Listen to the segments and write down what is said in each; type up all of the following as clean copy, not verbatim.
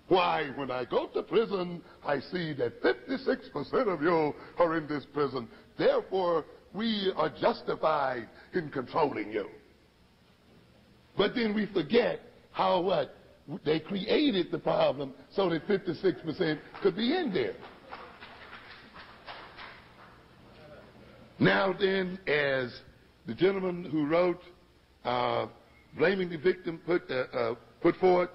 Why, when I go to prison, I see that 56% of you are in this prison. Therefore, we are justified in controlling you. But then we forget how what? They created the problem so that 56% could be in there. Now then, as the gentleman who wrote Blaming the Victim put forth,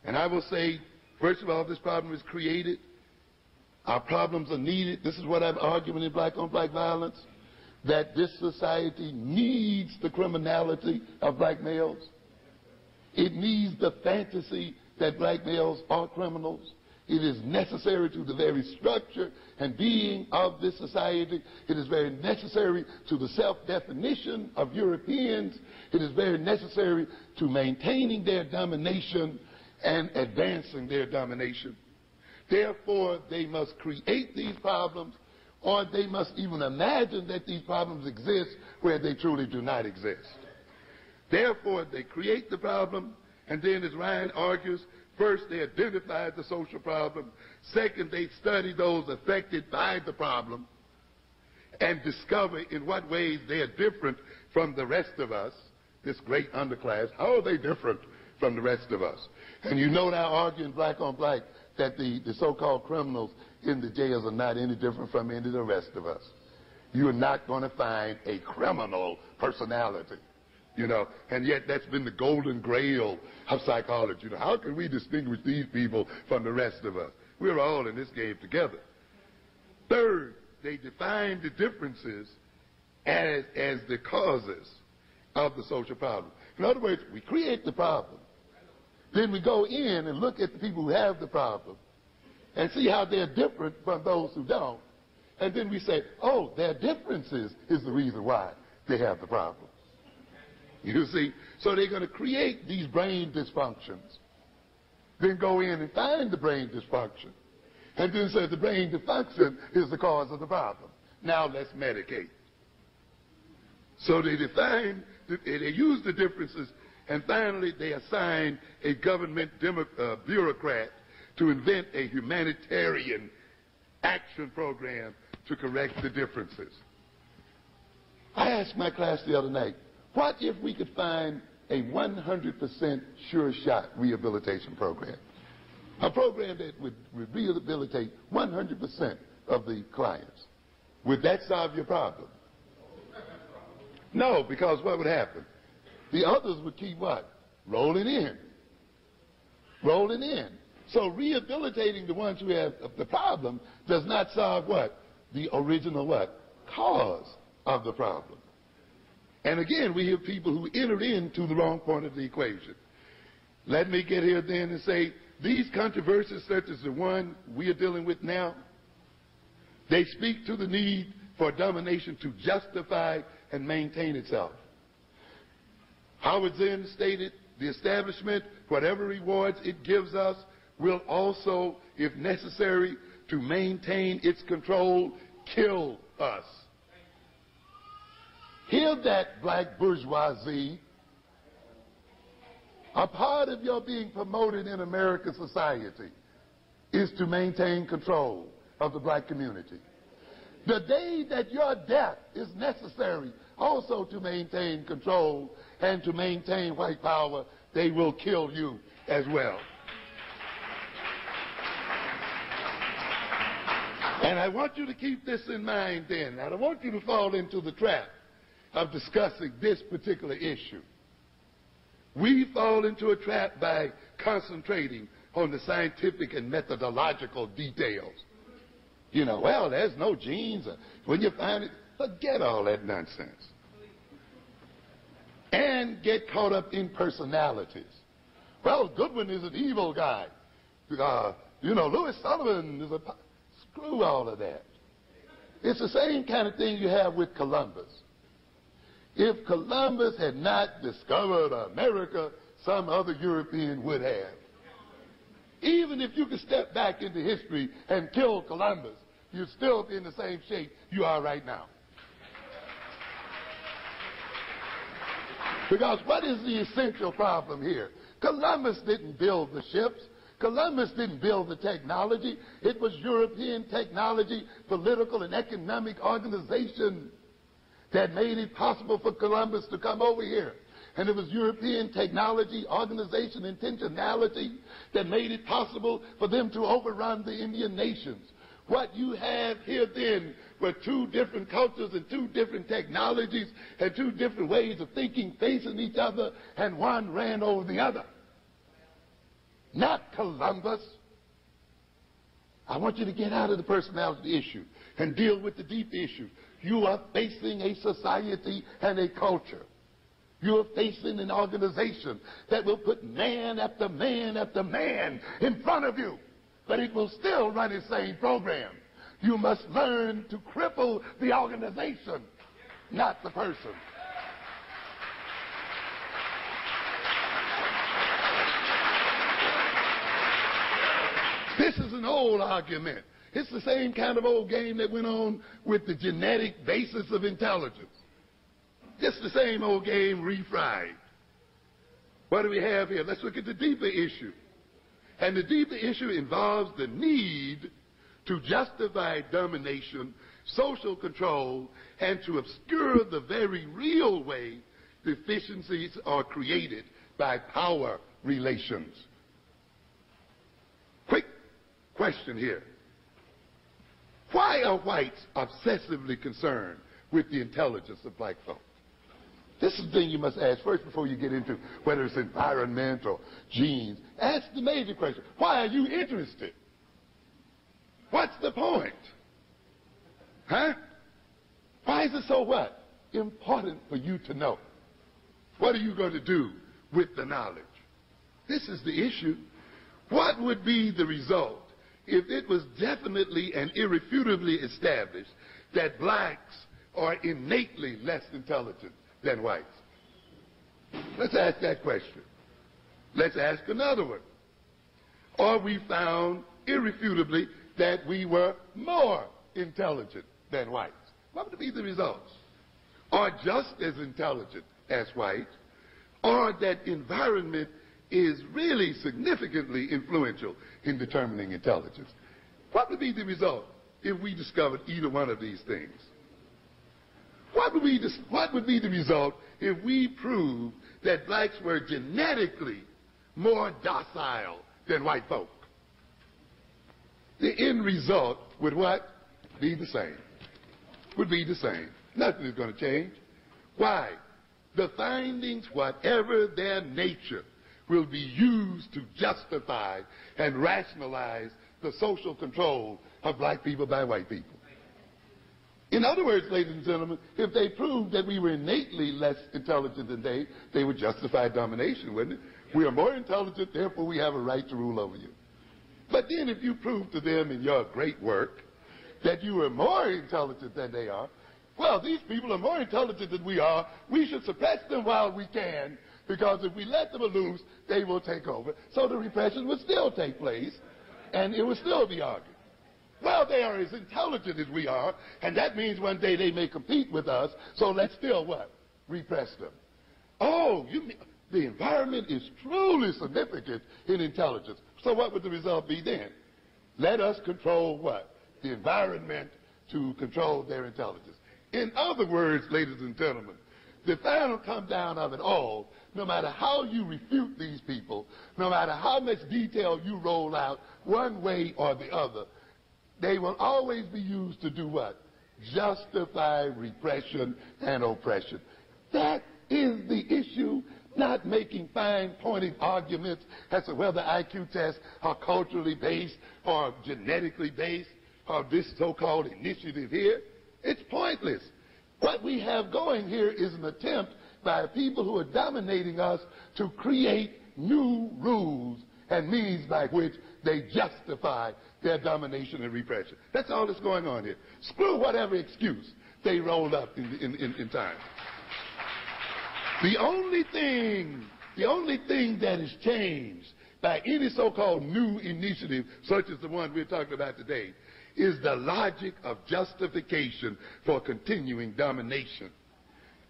and I will say, first of all, this problem is created. Our problems are needed. This is what I'm arguing in black-on-black violence, that this society needs the criminality of black males. It needs the fantasy that black males are criminals. It is necessary to the very structure and being of this society. It is very necessary to the self-definition of Europeans. It is very necessary to maintaining their domination and advancing their domination. Therefore, they must create these problems, or they must even imagine that these problems exist where they truly do not exist. Therefore, they create the problem, and then, as Ryan argues, first, they identify the social problem. Second, they study those affected by the problem and discover in what ways they are different from the rest of us, this great underclass. How are they different from the rest of us? And you know now, arguing black on black, that the so-called criminals in the jails are not any different from any of the rest of us. You are not going to find a criminal personality. You know, and yet that's been the golden grail of psychology. You know, how can we distinguish these people from the rest of us? We're all in this game together. Third, they define the differences as the causes of the social problem. In other words, we create the problem. Then we go in and look at the people who have the problem and see how they're different from those who don't. And then we say, oh, their differences is the reason why they have the problem. You see? So they're going to create these brain dysfunctions, then go in and find the brain dysfunction, and then say the brain dysfunction is the cause of the problem. Now let's medicate. So they define, they use the differences, and finally they assign a government bureaucrat to invent a humanitarian action program to correct the differences. I asked my class the other night, what if we could find a 100% sure shot rehabilitation program? A program that would rehabilitate 100% of the clients. Would that solve your problem? No, because what would happen? The others would keep what? Rolling in. Rolling in. So rehabilitating the ones who have the problem does not solve what? The original what? Cause of the problem. And again, we have people who enter into the wrong point of the equation. Let me get here then and say, these controversies such as the one we are dealing with now, they speak to the need for domination to justify and maintain itself. Howard Zinn stated, the establishment, whatever rewards it gives us, will also, if necessary, to maintain its control, kill us. Hear that, black bourgeoisie. A part of your being promoted in American society is to maintain control of the black community. The day that your death is necessary also to maintain control and to maintain white power, they will kill you as well. And I want you to keep this in mind then. I don't want you to fall into the trap of discussing this particular issue. We fall into a trap by concentrating on the scientific and methodological details. You know, well, there's no genes. When you find it, forget all that nonsense. And get caught up in personalities. Well, Goodwin is an evil guy. You know, Louis Sullivan is a... Screw all of that. It's the same kind of thing you have with Columbus. If Columbus had not discovered America, some other European would have. Even if you could step back into history and kill Columbus, you'd still be in the same shape you are right now. Because what is the essential problem here? Columbus didn't build the ships. Columbus didn't build the technology. It was European technology, political and economic organization that made it possible for Columbus to come over here. And it was European technology, organization, intentionality that made it possible for them to overrun the Indian nations. What you have here then were two different cultures and two different technologies and two different ways of thinking facing each other, and one ran over the other. Not Columbus. I want you to get out of the personality issue and deal with the deep issue. You are facing a society and a culture. You are facing an organization that will put man after man after man in front of you, but it will still run its same program. You must learn to cripple the organization, not the person. This is an old argument. It's the same kind of old game that went on with the genetic basis of intelligence. Just the same old game refried. What do we have here? Let's look at the deeper issue. And the deeper issue involves the need to justify domination, social control, and to obscure the very real way deficiencies are created by power relations. Quick question here. Why are whites obsessively concerned with the intelligence of black folk? This is the thing you must ask first before you get into whether it's environment or genes. Ask the major question. Why are you interested? What's the point? Huh? Why is it so what? Important for you to know. What are you going to do with the knowledge? This is the issue. What would be the result if it was definitely and irrefutably established that blacks are innately less intelligent than whites? Let's ask that question. Let's ask another one. Or we found irrefutably that we were more intelligent than whites. What would be the results? Or just as intelligent as whites, or that environment is really significantly influential in determining intelligence. What would be the result if we discovered either one of these things? What would be the result if we proved that blacks were genetically more docile than white folk? The end result would what? Be the same. Would be the same. Nothing is going to change. Why? The findings, whatever their nature, will be used to justify and rationalize the social control of black people by white people. In other words, ladies and gentlemen, if they proved that we were innately less intelligent than they would justify domination, wouldn't it? We are more intelligent, therefore we have a right to rule over you. But then if you prove to them in your great work that you are more intelligent than they are, well, these people are more intelligent than we are. We should suppress them while we can, because if we let them loose, they will take over. So the repression would still take place, and it would still be argued. Well, they are as intelligent as we are, and that means one day they may compete with us, so let's still what? Repress them. Oh, you mean the environment is truly significant in intelligence. So what would the result be then? Let us control what? The environment to control their intelligence. In other words, ladies and gentlemen, the final come down of it all, no matter how you refute these people, no matter how much detail you roll out one way or the other, they will always be used to do what? Justify repression and oppression. That is the issue, not making fine-pointed arguments as to whether IQ tests are culturally based or genetically based or this so-called initiative here. It's pointless. What we have going here is an attempt by people who are dominating us to create new rules and means by which they justify their domination and repression. That's all that's going on here. Screw whatever excuse they rolled up in time. The only thing that has changed by any so-called new initiative, such as the one we're talking about today, is the logic of justification for continuing domination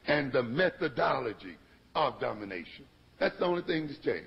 and the methodology of domination. That's the only thing that's changed.